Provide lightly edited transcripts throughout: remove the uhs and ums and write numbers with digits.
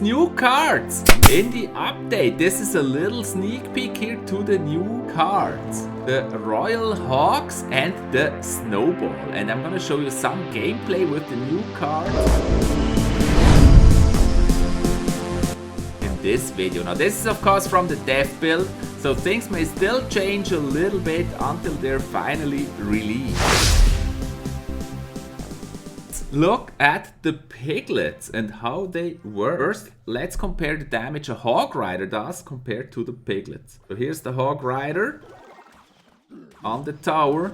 New cards in the update. This is a little sneak peek here to the new cards, the Royal Hogs and the Snowball, and I'm gonna show you some gameplay with the new cards in this video. Now this is of course from the dev build, so things may still change a little bit until they're finally released. Look at the piglets and how they work. First, let's compare the damage a hog rider does compared to the piglets. So here's the hog rider on the tower.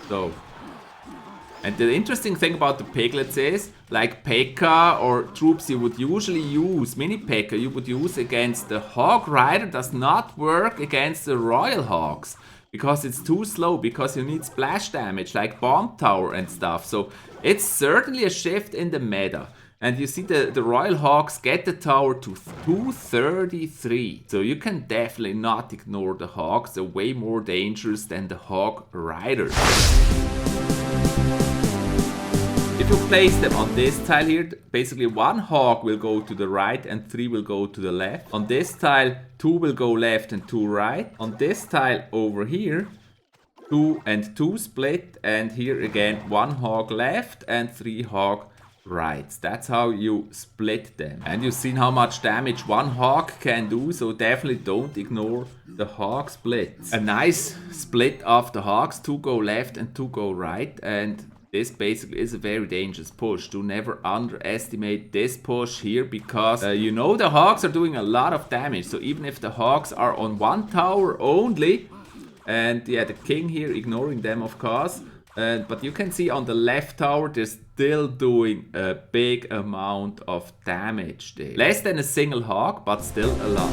And the interesting thing about the piglets is, like Pekka or troops you would usually use, mini Pekka you would use against the hog rider, does not work against the royal hogs. Because it's too slow, because you need splash damage like bomb tower and stuff. So it's certainly a shift in the meta. And you see the Royal Hogs get the tower to 233. So you can definitely not ignore the Hogs. They're way more dangerous than the Hog Riders. If you place them on this tile here, basically one hog will go to the right and 3 will go to the left. On this tile, 2 will go left and 2 right. On this tile over here, 2 and 2 split, and here again 1 hog left and 3 hog rights. That's how you split them. And you've seen how much damage one hog can do, so definitely don't ignore the hog splits. A nice split of the hogs, 2 go left and 2 go right, and this basically is a very dangerous push. Do never underestimate this push here, because you know the hogs are doing a lot of damage. So even if the hogs are on one tower only, and yeah, the king here ignoring them of course, but you can see on the left tower they're still doing a big amount of damage there. Less than a single hog, but still a lot.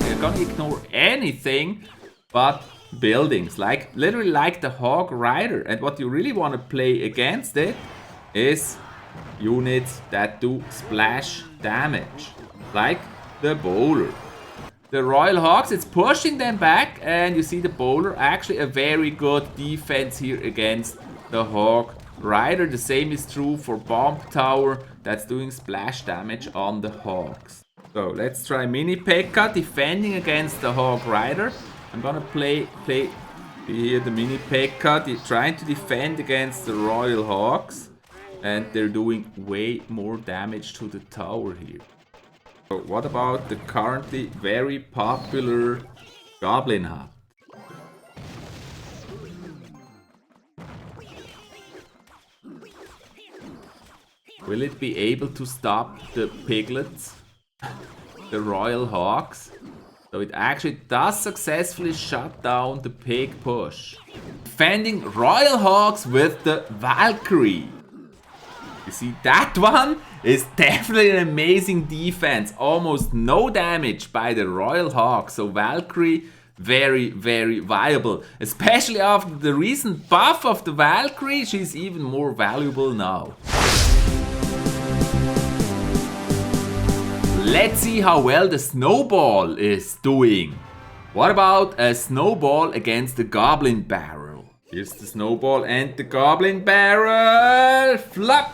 You're gonna ignore anything but buildings, like literally like the hog rider, and what you really want to play against it is units that do splash damage, like the bowler. The Royal Hogs, it's pushing them back, and you see the bowler, actually a very good defense here against the hog rider. The same is true for bomb tower, that's doing splash damage on the hogs. So let's try mini Pekka defending against the hog rider. I'm gonna play here the mini Pekka, trying to defend against the Royal Hogs, and they're doing way more damage to the tower here. So what about the currently very popular Goblin Hut? Will it be able to stop the piglets, the Royal Hogs? So it actually does successfully shut down the pig push. Defending Royal Hogs with the Valkyrie. You see, that one is definitely an amazing defense. Almost no damage by the Royal Hogs. So Valkyrie, very, very viable. Especially after the recent buff of the Valkyrie, she's even more valuable now. Let's see how well the Snowball is doing. What about a Snowball against the Goblin Barrel? Here's the Snowball and the Goblin Barrel. Flop!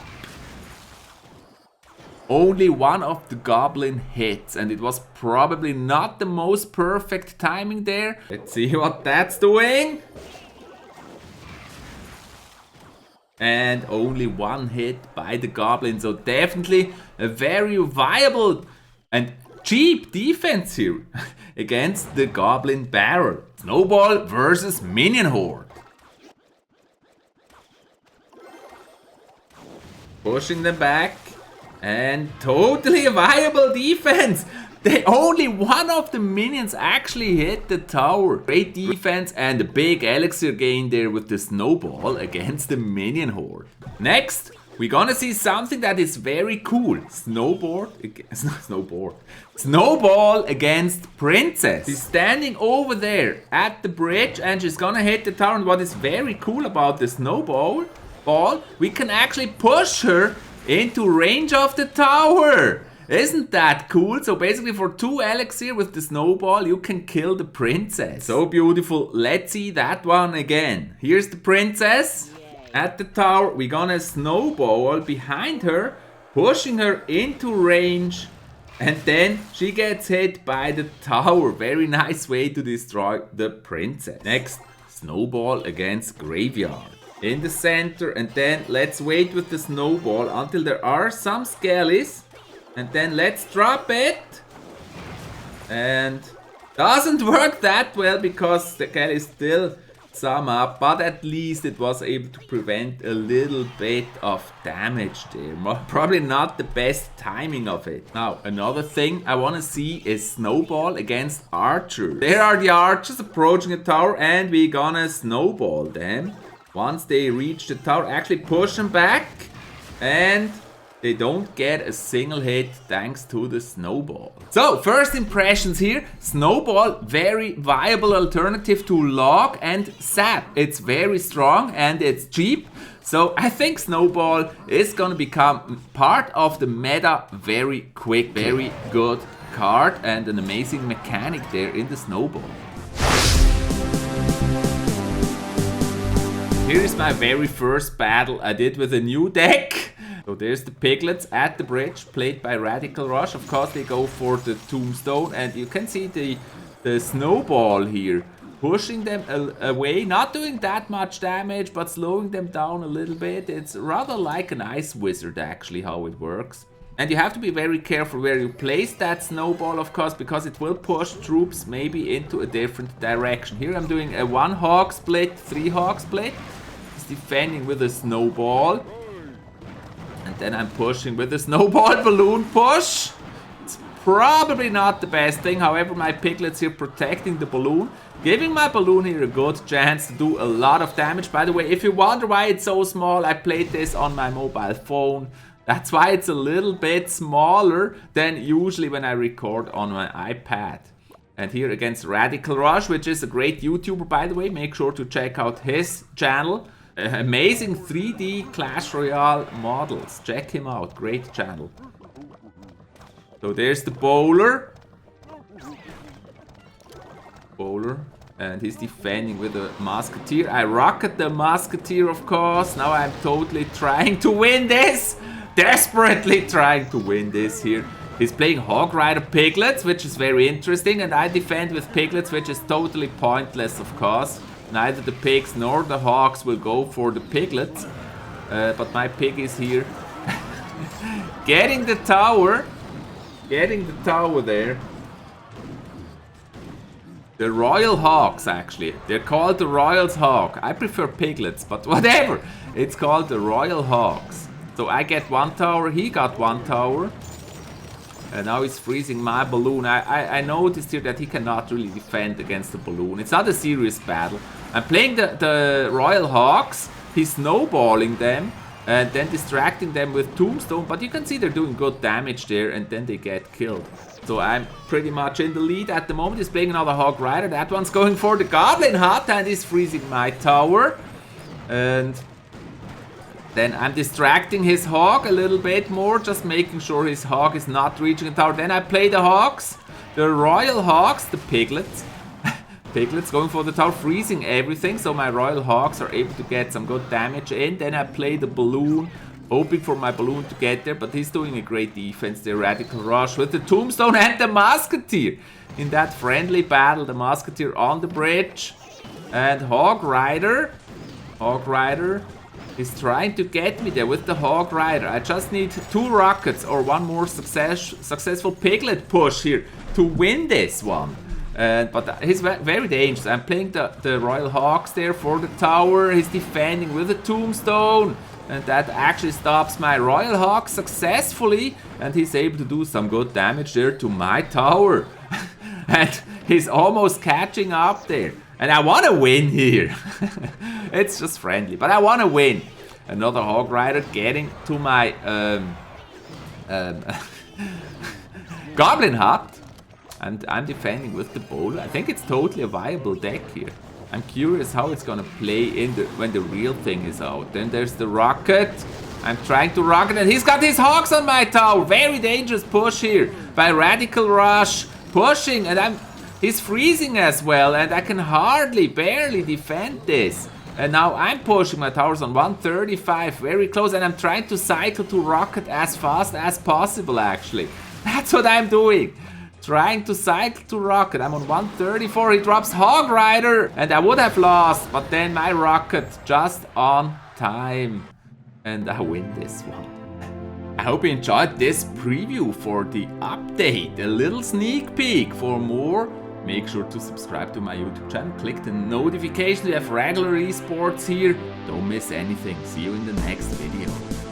Only one of the Goblin hits, and it was probably not the most perfect timing there. Let's see what that's doing. And only one hit by the Goblin, so definitely a very viable and cheap defense here against the Goblin Barrel. Snowball versus Minion Horde. Pushing them back, and totally a viable defense. Only one of the minions actually hit the tower. Great defense and a big elixir gain there with the Snowball against the Minion Horde. Next, we're gonna see something that is very cool. Snowball against Princess. She's standing over there at the bridge and she's gonna hit the tower. And what is very cool about the Snowball, we can actually push her into range of the tower. Isn't that cool? So basically for 2 elixir with the Snowball, you can kill the princess. So beautiful. Let's see that one again. Here's the princess. at the tower. We're gonna snowball behind her, pushing her into range. And then she gets hit by the tower. Very nice way to destroy the princess. Next, snowball against graveyard. In the center, and then let's wait with the snowball until there are some skellies. And then let's drop it. And doesn't work that well because the skellies still sum up, but at least it was able to prevent a little bit of damage there. Probably not the best timing of it. Now, another thing I want to see is snowball against archers. There are the archers approaching the tower, and we're gonna snowball them. Once they reach the tower, actually push them back, and they don't get a single hit thanks to the snowball. So, first impressions here. Snowball, very viable alternative to log and sap. It's very strong and it's cheap. So, I think snowball is gonna become part of the meta very quick. Very good card and an amazing mechanic there in the snowball. Here is my very first battle I did with a new deck. So there's the piglets at the bridge, played by Radical Rush. Of course, they go for the tombstone, and you can see the snowball here, pushing them away, not doing that much damage, but slowing them down a little bit. It's rather like an ice wizard, actually, how it works. And you have to be very careful where you place that snowball, of course, because it will push troops maybe into a different direction. Here I'm doing a 1 hog split, 3 hog split. He's defending with a snowball. And then I'm pushing with a snowball balloon push. It's probably not the best thing. However, my piglets here protecting the balloon. Giving my balloon here a good chance to do a lot of damage. By the way, if you wonder why it's so small, I played this on my mobile phone. That's why it's a little bit smaller than usually when I record on my iPad. And here against Radical Rush, which is a great YouTuber, by the way. Make sure to check out his channel. Amazing 3D Clash Royale models. Check him out. Great channel. So there's the bowler. And he's defending with a musketeer. I rocket the musketeer, of course. Now I'm totally trying to win this. Desperately trying to win this here. He's playing Hog Rider Piglets, which is very interesting. And I defend with Piglets, which is totally pointless, of course. Neither the pigs nor the hogs will go for the piglets. But my pig is here. Getting the tower. Getting the tower there. The Royal Hogs, actually. They're called the Royal's Hog. I prefer piglets, but whatever. It's called the Royal Hogs. So I get 1 tower, he got 1 tower. And now he's freezing my balloon. I noticed here that he cannot really defend against the balloon. It's not a serious battle. I'm playing the Royal Hogs. He's snowballing them. And then distracting them with Tombstone. But you can see they're doing good damage there. And then they get killed. So I'm pretty much in the lead at the moment. He's playing another Hog Rider. That one's going for the Goblin Hut. And he's freezing my tower. And then I'm distracting his hog a little bit more, just making sure his hog is not reaching the tower. Then I play the hogs, the Royal Hogs, the piglets. Piglets going for the tower, freezing everything, so my Royal Hogs are able to get some good damage in. Then I play the balloon, hoping for my balloon to get there, but he's doing a great defense there. Radical Rush with the Tombstone and the Musketeer. In that friendly battle, the Musketeer on the bridge. And Hog Rider is trying to get me there with the Hog Rider. I just need 2 rockets or 1 more successful piglet push here to win this one. But he's very dangerous. I'm playing the Royal Hogs there for the tower. He's defending with a Tombstone. And that actually stops my Royal Hog successfully. And he's able to do some good damage there to my tower. And he's almost catching up there. And I want to win here. It's just friendly, but I want to win. Another Hog Rider getting to my Goblin Hut. And I'm defending with the bowler. I think it's totally a viable deck here. I'm curious how it's gonna play when the real thing is out. Then there's the rocket. I'm trying to rocket, and he's got his hogs on my tower. Very dangerous push here by Radical Rush. Pushing, and he's freezing as well, and I can barely defend this. And now I'm pushing my towers on 135, very close, and I'm trying to cycle to rocket as fast as possible, actually. That's what I'm doing. Trying to cycle to rocket. I'm on 134, he drops Hog Rider, and I would have lost, but then my rocket just on time. And I win this one. I hope you enjoyed this preview for the update, a little sneak peek. For more, make sure to subscribe to my YouTube channel, click the notification, we have regular esports here. Don't miss anything. See you in the next video.